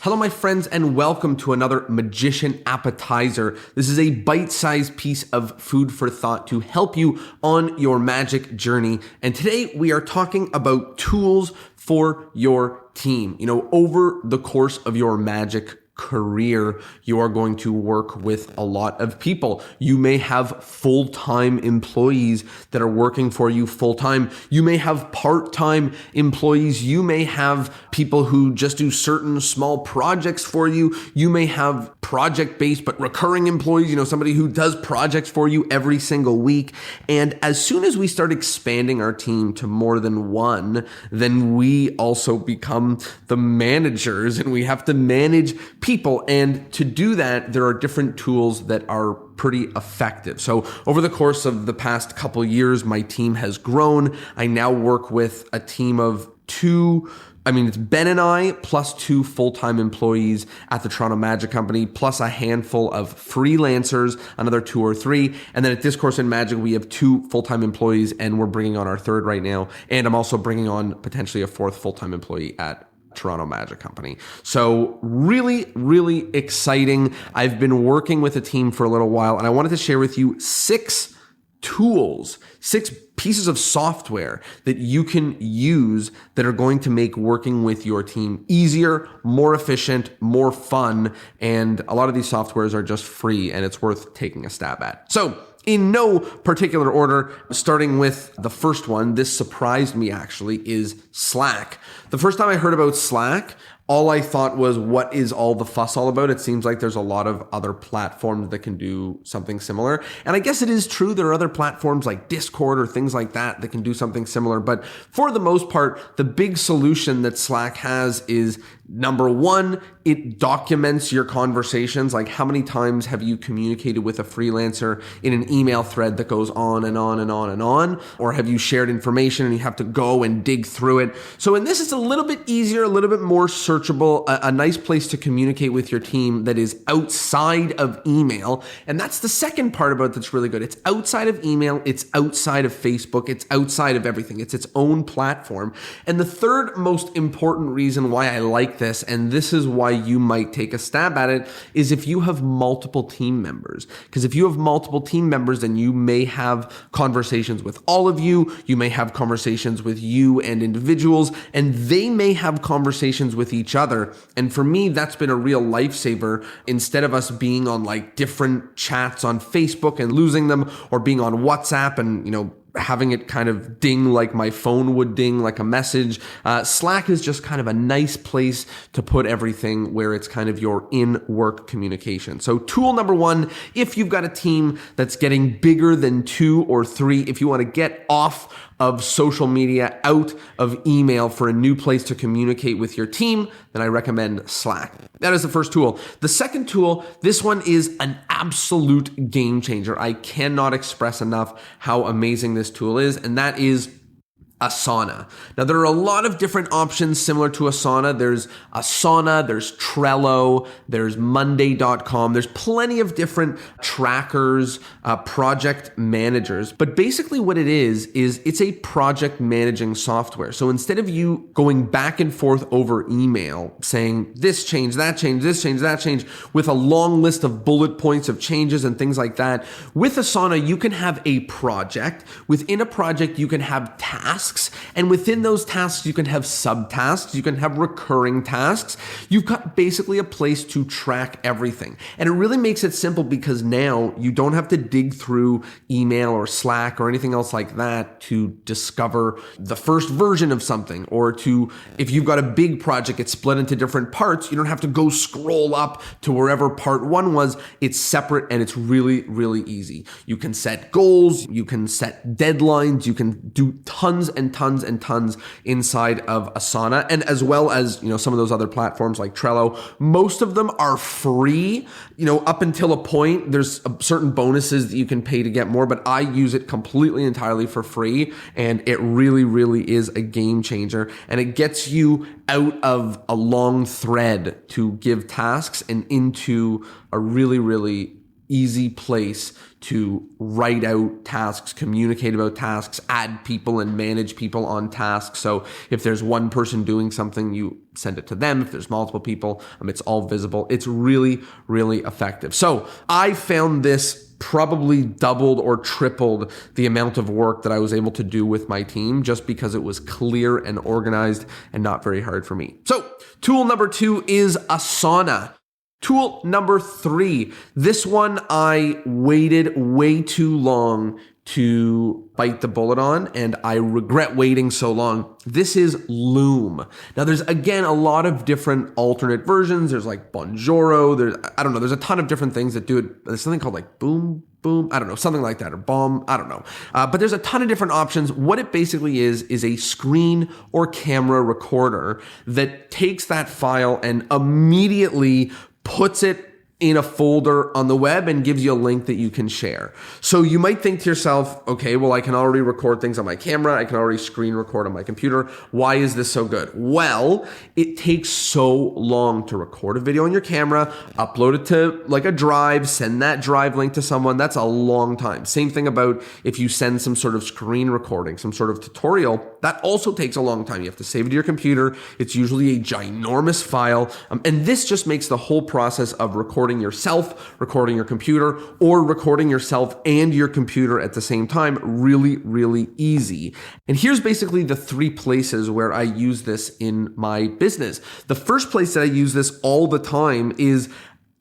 Hello, my friends, and welcome to another Magician Appetizer. This is a bite-sized piece of food for thought to help you on your magic journey. And today we are talking about tools for your team. Over the course of your magic career, you are going to work with a lot of people. You may have full-time employees that are working for you full-time. You may have part-time employees. You may have people who just do certain small projects for you. You may have project-based but recurring employees, somebody who does projects for you every single week. And as soon as we start expanding our team to more than one, then we also become the managers and we have to manage people. And to do that, there are different tools that are pretty effective. So over the course of the past couple years, my team has grown. I now work with a team of it's Ben and I plus 2 full-time employees at the Toronto Magic Company, plus a handful of freelancers, another 2 or 3. And then at Discourse in Magic, we have 2 full-time employees and we're bringing on our 3rd right now. And I'm also bringing on potentially a 4th full-time employee at Toronto Magic Company. So really, really exciting. I've been working with a team for a little while and I wanted to share with you 6 tools, 6 pieces of software that you can use that are going to make working with your team easier, more efficient, more fun. And a lot of these softwares are just free and it's worth taking a stab at. So in no particular order, starting with the first one, this surprised me actually, is Slack. The first time I heard about Slack, all I thought was, what is all the fuss all about? It seems like there's a lot of other platforms that can do something similar. And I guess it is true there are other platforms like Discord or things like that that can do something similar. But for the most part, the big solution that Slack has is, number one, it documents your conversations. Like, how many times have you communicated with a freelancer in an email thread that goes on and on and on and on? Or have you shared information and you have to go and dig through it? So in this, it's a little bit easier, a little bit more searchable, a nice place to communicate with your team that is outside of email. And that's the second part about it that's really good. It's outside of email. It's outside of Facebook. It's outside of everything. It's its own platform. And the third most important reason why I like this, and this is why you might take a stab at it, is if you have multiple team members. Because if you have multiple team members, then you may have conversations with all of you. You may have conversations with you and individuals, and they may have conversations with each other. And for me, that's been a real lifesaver. Instead of us being on like different chats on Facebook and losing them, or being on WhatsApp and, having it kind of ding like my phone would ding like a message. Slack is just kind of a nice place to put everything where it's kind of your in-work communication. So tool number 1, if you've got a team that's getting bigger than 2 or 3, if you want to get off of social media, out of email for a new place to communicate with your team, then I recommend Slack. That is the first tool. The second tool, this one is an absolute game changer. I cannot express enough how amazing this tool is, and that is Asana. Now, there are a lot of different options similar to Asana. There's Asana, there's Trello, there's Monday.com. There's plenty of different trackers, project managers. But basically what it is it's a project managing software. So instead of you going back and forth over email saying this change, that change, this change, that change, with a long list of bullet points of changes and things like that, with Asana, you can have a project. Within a project, you can have tasks. And within those tasks, you can have subtasks, you can have recurring tasks. You've got basically a place to track everything. And it really makes it simple because now you don't have to dig through email or Slack or anything else like that to discover the first version of something, or if you've got a big project, it's split into different parts. You don't have to go scroll up to wherever part 1 was. It's separate and it's really, really easy. You can set goals, you can set deadlines, you can do tons and tons and tons inside of Asana, and as well as, some of those other platforms like Trello. Most of them are free, up until a point. There's certain bonuses that you can pay to get more, but I use it completely entirely for free, and it really, really is a game changer, and it gets you out of a long thread to give tasks and into a really, really easy place to write out tasks, communicate about tasks, add people and manage people on tasks. So if there's one person doing something, you send it to them. If there's multiple people, it's all visible. It's really, really effective. So I found this probably doubled or tripled the amount of work that I was able to do with my team just because it was clear and organized and not very hard for me. So tool number 2 is Asana. Tool number 3, this one I waited way too long to bite the bullet on, and I regret waiting so long. This is Loom. Now there's, again, a lot of different alternate versions. There's like Bonjoro, there's a ton of different things that do it. There's something called like Boom, I don't know, something like that, or Bomb, I don't know. But there's a ton of different options. What it basically is a screen or camera recorder that takes that file and immediately puts it in a folder on the web and gives you a link that you can share. So you might think to yourself, okay, well, I can already record things on my camera. I can already screen record on my computer. Why is this so good? Well, it takes so long to record a video on your camera, upload it to like a drive, send that drive link to someone. That's a long time. Same thing about if you send some sort of screen recording, some sort of tutorial, that also takes a long time. You have to save it to your computer. It's usually a ginormous file. And this just makes the whole process of recording yourself, recording your computer, or recording yourself and your computer at the same time really, really easy. And here's basically the 3 places where I use this in my business. The first place that I use this all the time is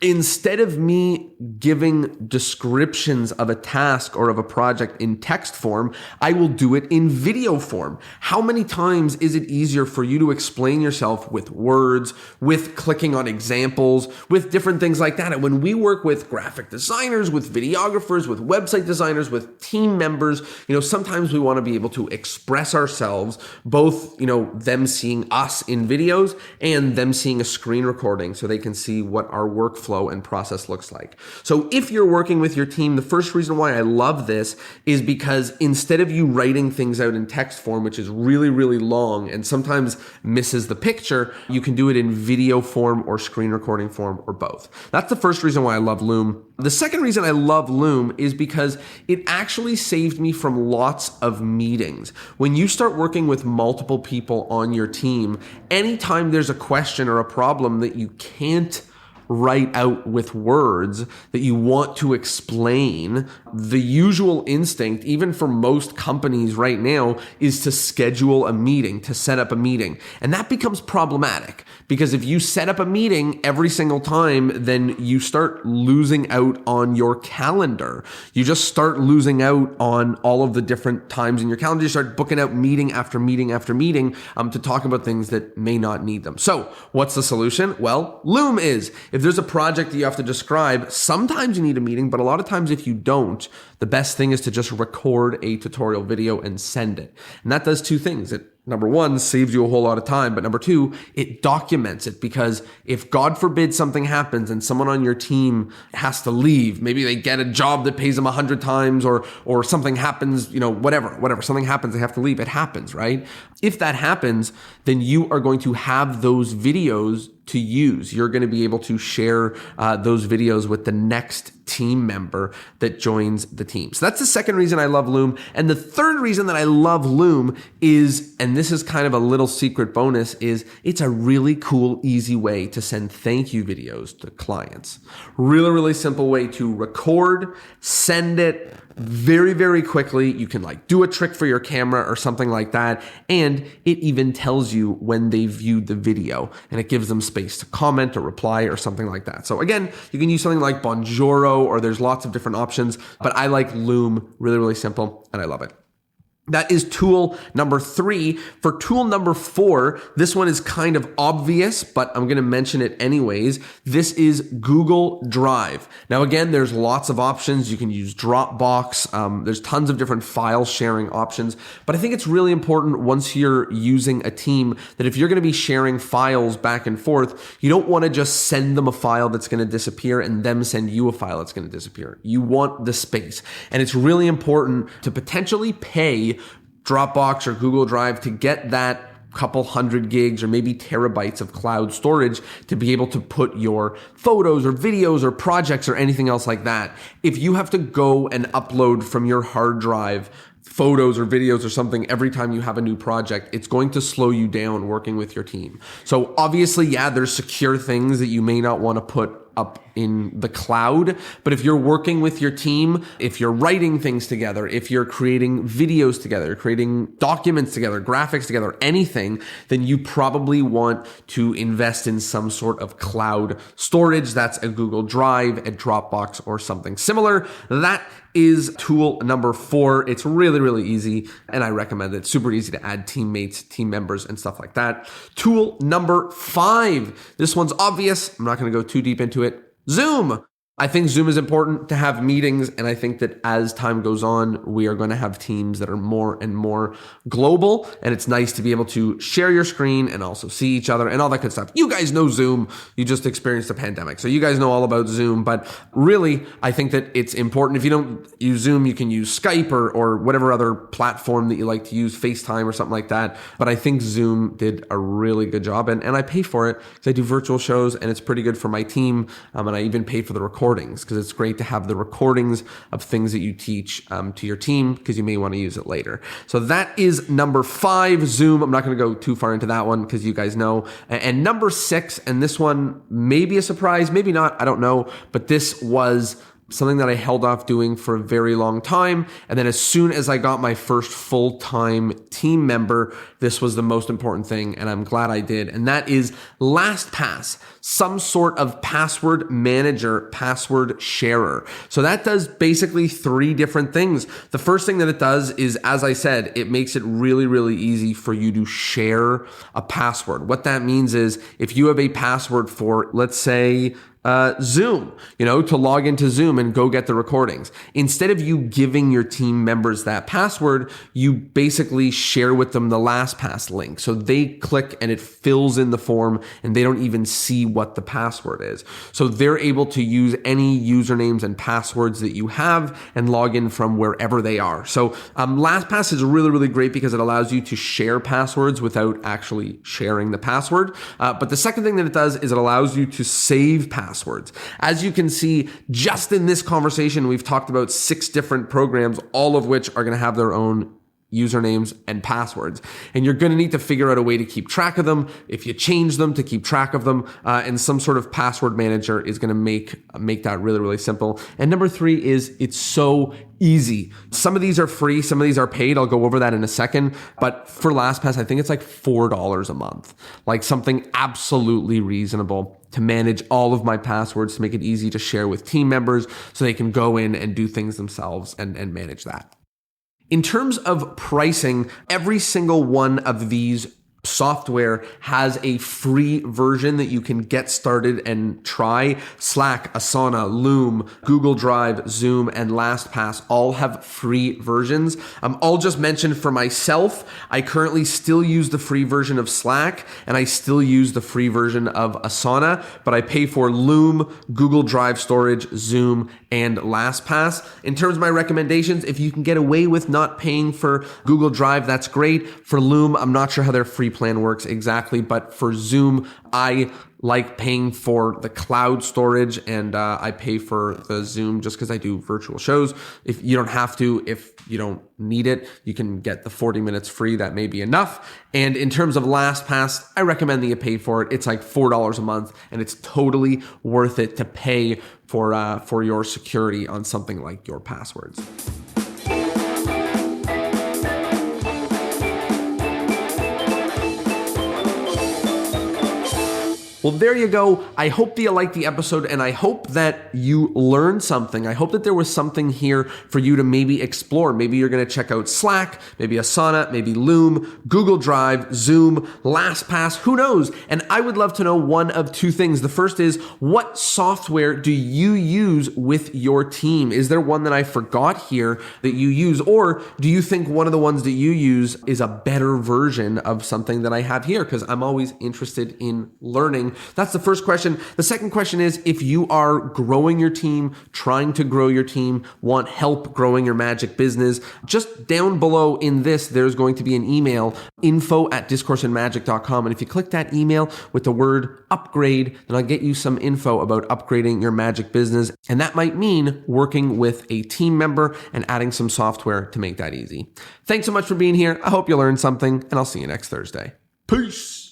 instead of me giving descriptions of a task or of a project in text form, I will do it in video form. How many times is it easier for you to explain yourself with words, with clicking on examples, with different things like that? And when we work with graphic designers, with videographers, with website designers, with team members, sometimes we want to be able to express ourselves, both, them seeing us in videos and them seeing a screen recording so they can see what our workflow and process looks like. So if you're working with your team, the first reason why I love this is because instead of you writing things out in text form, which is really, really long and sometimes misses the picture, you can do it in video form or screen recording form or both. That's the first reason why I love Loom. The second reason I love Loom is because it actually saved me from lots of meetings. When you start working with multiple people on your team, anytime there's a question or a problem that you can't write out with words that you want to explain, the usual instinct, even for most companies right now, is to schedule a meeting, to set up a meeting. And that becomes problematic because if you set up a meeting every single time, then you start losing out on your calendar. You just start losing out on all of the different times in your calendar. You start booking out meeting after meeting after meeting to talk about things that may not need them. So what's the solution? Well, Loom is. If there's a project that you have to describe, sometimes you need a meeting, but a lot of times if you don't, the best thing is to just record a tutorial video and send it. And that does 2 things. It, number 1, saves you a whole lot of time, but number 2, it documents it, because if God forbid something happens and someone on your team has to leave, maybe they get a job that pays them 100 times or something happens, whatever, something happens, they have to leave. It happens, right? If that happens, then you are going to have those videos to use. You're going to be able to share those videos with the next team member that joins the team. So that's the second reason I love Loom. And the third reason that I love Loom is, and this is kind of a little secret bonus, is it's a really cool, easy way to send thank you videos to clients. Really, really simple way to record, send it very, very quickly. You can do a trick for your camera or something like that. And it even tells you when they viewed the video and it gives them space to comment or reply or something like that. So again, you can use something like Bonjoro, or there's lots of different options, but I like Loom. Really, really simple, and I love it. That is tool number 3. For tool number 4, this one is kind of obvious, but I'm going to mention it anyways. This is Google Drive. Now, again, there's lots of options. You can use Dropbox. There's tons of different file sharing options, but I think it's really important once you're using a team that if you're going to be sharing files back and forth, you don't want to just send them a file that's going to disappear and them send you a file that's going to disappear. You want the space, and it's really important to potentially pay Dropbox or Google Drive to get that couple hundred gigs or maybe terabytes of cloud storage to be able to put your photos or videos or projects or anything else like that. If you have to go and upload from your hard drive photos or videos or something every time you have a new project, it's going to slow you down working with your team. So obviously, yeah, there's secure things that you may not want to put up in the cloud. But if you're working with your team, if you're writing things together, if you're creating videos together, creating documents together, graphics together, anything, then you probably want to invest in some sort of cloud storage. That's a Google Drive, a Dropbox, or something similar. That is tool number 4. It's really, really easy, and I recommend it. Super easy to add teammates, team members, and stuff like that. Tool number 5. This one's obvious. I'm not going to go too deep into it. Zoom. I think Zoom is important to have meetings, and I think that as time goes on, we are going to have teams that are more and more global, and it's nice to be able to share your screen and also see each other and all that good stuff. You guys know Zoom. You just experienced the pandemic, so you guys know all about Zoom, but really, I think that it's important. If you don't use Zoom, you can use Skype or whatever other platform that you like to use, FaceTime or something like that, but I think Zoom did a really good job, and I pay for it because I do virtual shows, and it's pretty good for my team, and I even pay for the recordings because it's great to have the recordings of things that you teach to your team because you may want to use it later. So that is number 5, Zoom. I'm not going to go too far into that one because you guys know. And number 6, and this one may be a surprise, maybe not, I don't know, but this was something that I held off doing for a very long time. And then as soon as I got my first full-time team member, this was the most important thing, and I'm glad I did. And that is LastPass, some sort of password manager, password sharer. So that does basically 3 different things. The first thing that it does is, as I said, it makes it really, really easy for you to share a password. What that means is if you have a password for, let's say, Zoom, to log into Zoom and go get the recordings. Instead of you giving your team members that password, you basically share with them the LastPass link. So they click and it fills in the form and they don't even see what the password is. So they're able to use any usernames and passwords that you have and log in from wherever they are. So LastPass is really, really great because it allows you to share passwords without actually sharing the password. But the second thing that it does is it allows you to save passwords. As you can see, just in this conversation, we've talked about 6 different programs, all of which are going to have their own usernames and passwords. And you're going to need to figure out a way to keep track of them. If you change them, to keep track of them, and some sort of password manager is going to make that really, really simple. And number 3 is it's so easy. Some of these are free. Some of these are paid. I'll go over that in a second. But for LastPass, I think it's like $4 a month, like something absolutely reasonable to manage all of my passwords, to make it easy to share with team members so they can go in and do things themselves and manage that. In terms of pricing, every single one of these software has a free version that you can get started and try. Slack, Asana, Loom, Google Drive, Zoom, and LastPass all have free versions. I'll just mention for myself, I currently still use the free version of Slack and I still use the free version of Asana, but I pay for Loom, Google Drive storage, Zoom, and LastPass. In terms of my recommendations, if you can get away with not paying for Google Drive, that's great. For Loom, I'm not sure how their free plan works exactly, but for Zoom, I like paying for the cloud storage and I pay for the Zoom just because I do virtual shows. If you don't have to, if you don't need it, you can get the 40 minutes free. That may be enough. And in terms of LastPass, I recommend that you pay for it. It's like $4 a month and it's totally worth it to pay for your security on something like your passwords. Well, there you go. I hope that you liked the episode and I hope that you learned something. I hope that there was something here for you to maybe explore. Maybe you're going to check out Slack, maybe Asana, maybe Loom, Google Drive, Zoom, LastPass, who knows? And I would love to know one of 2 things. The first is, what software do you use with your team? Is there one that I forgot here that you use? Or do you think one of the ones that you use is a better version of something that I have here? Because I'm always interested in learning something? That's the first question. The second question is, if you are growing your team, trying to grow your team, want help growing your magic business, just down below in this, there's going to be an email, info@discourseandmagic.com. And if you click that email with the word upgrade, then I'll get you some info about upgrading your magic business. And that might mean working with a team member and adding some software to make that easy. Thanks so much for being here. I hope you learned something, and I'll see you next Thursday. Peace.